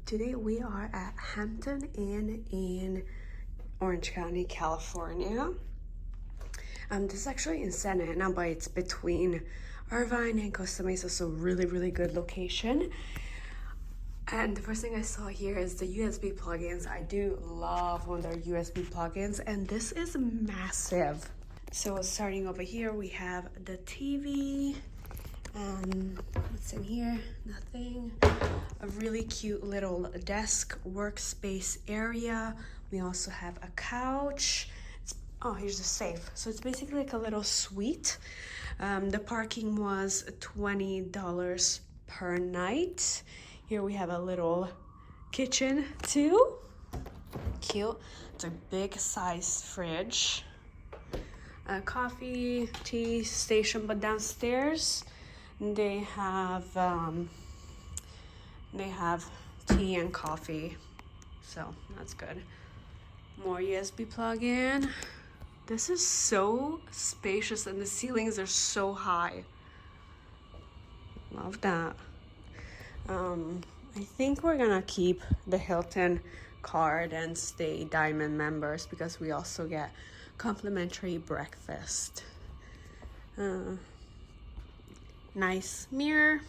Today we are at Hampton Inn in Orange County, California. This is actually in Santa Ana, but it's between Irvine and Costa Mesa, so really good location. And the first thing I saw here is the USB plugins. I do love when they're USB plugins, and this is massive. So starting over here, we have the TV. What's in here? Nothing. A really cute little desk workspace area. We also have a couch. Oh, here's the safe. So it's basically like a little suite. The parking was $20 per night. Here we have a little kitchen too. Cute. It's a big size fridge. A coffee, tea station, but downstairs they have tea and coffee, so that's good. More USB plug-in. This is so spacious and the ceilings are so high. Love that. I think we're gonna keep the Hilton card and stay Diamond members because we also get complimentary breakfast. Nice mirror,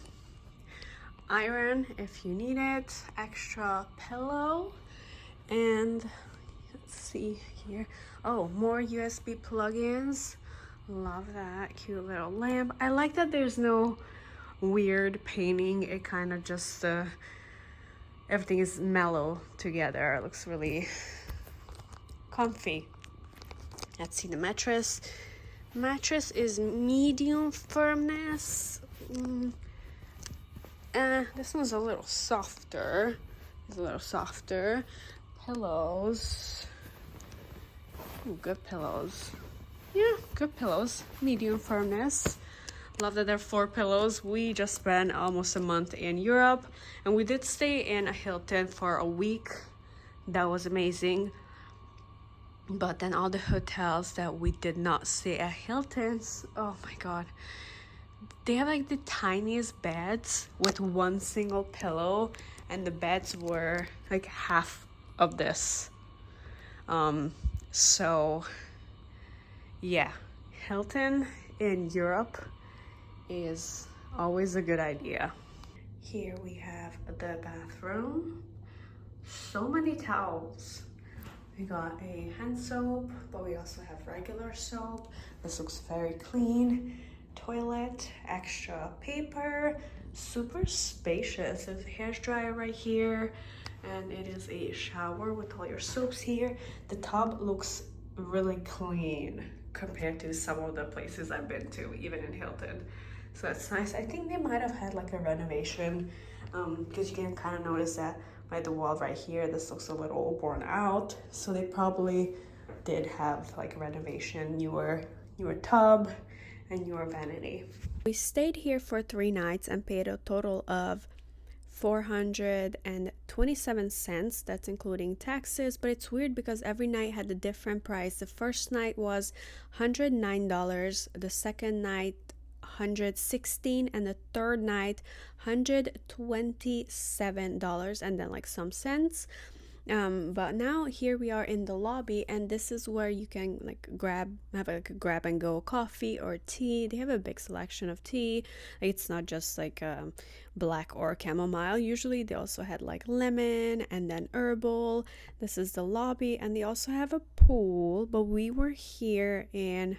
iron if you need it, extra pillow, and let's see here. Oh, more USB plugins. Love that. Cute little lamp. I like that there's no weird painting. It kind of just everything is mellow together. It looks really comfy. Let's see the mattress. Mattress is medium firmness. This one's a little softer. It's a little softer. Pillows. Ooh, good pillows. Yeah, good pillows. Medium firmness. Love that there are 4 pillows. We just spent almost a month in Europe, and we did stay in a Hilton for a week. That was amazing. But then all the hotels that we did not stay at Hilton's, oh my god, they have like the tiniest beds with one single pillow, and the beds were like half of this. So yeah, Hilton in Europe is always a good idea. Here we have the bathroom. So many towels. We got a hand soap, but we also have regular soap. This looks very clean. Toilet, extra paper, super spacious. There's a hair dryer right here, and it is a shower with all your soaps here. The tub looks really clean compared to some of the places I've been to, even in Hilton. So that's nice. I think they might have had like a renovation, because you can kind of notice that by the wall right here, this looks a little worn out. So they probably did have like a renovation, newer tub and newer vanity. We stayed here for 3 nights and paid a total of $427. That's including taxes, but it's weird because every night had a different price. The first night was $109, the second night $116, and the third night $127 and then like some cents. But now here we are in the lobby, and this is where you can like have like a grab and go coffee or tea. They have a big selection of tea. It's not just like black or chamomile. Usually they also had like lemon and then herbal. This is the lobby, and they also have a pool, but we were here in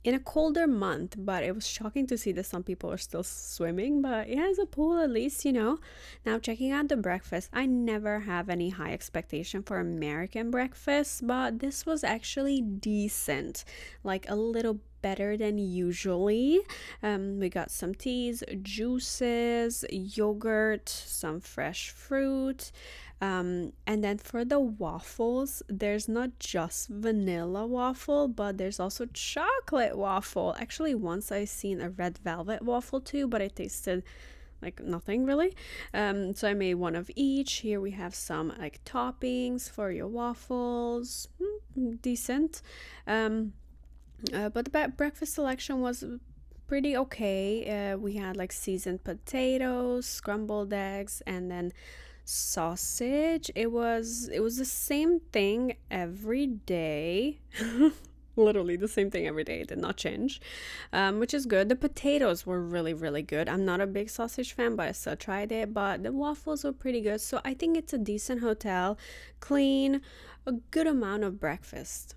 a colder month, but it was shocking to see that some people are still swimming, but it has a pool at least, you know. Now checking out the breakfast, I never have any high expectation for American breakfast, but this was actually decent, like a little better than usually. We got some teas, juices, yogurt, some fresh fruit. And then for the waffles, there's not just vanilla waffle, but there's also chocolate waffle. Actually, once I seen a red velvet waffle too, but it tasted like nothing really. So I made one of each. Here we have some like toppings for your waffles. Decent. But the breakfast selection was pretty okay. We had like seasoned potatoes, scrambled eggs, and then Sausage, it was the same thing every day. Literally the same thing every day. It did not change, which is good. The potatoes were really, really good. I'm not a big sausage fan, but I still tried it. But the waffles were pretty good. So I think it's a decent hotel, clean, a good amount of breakfast.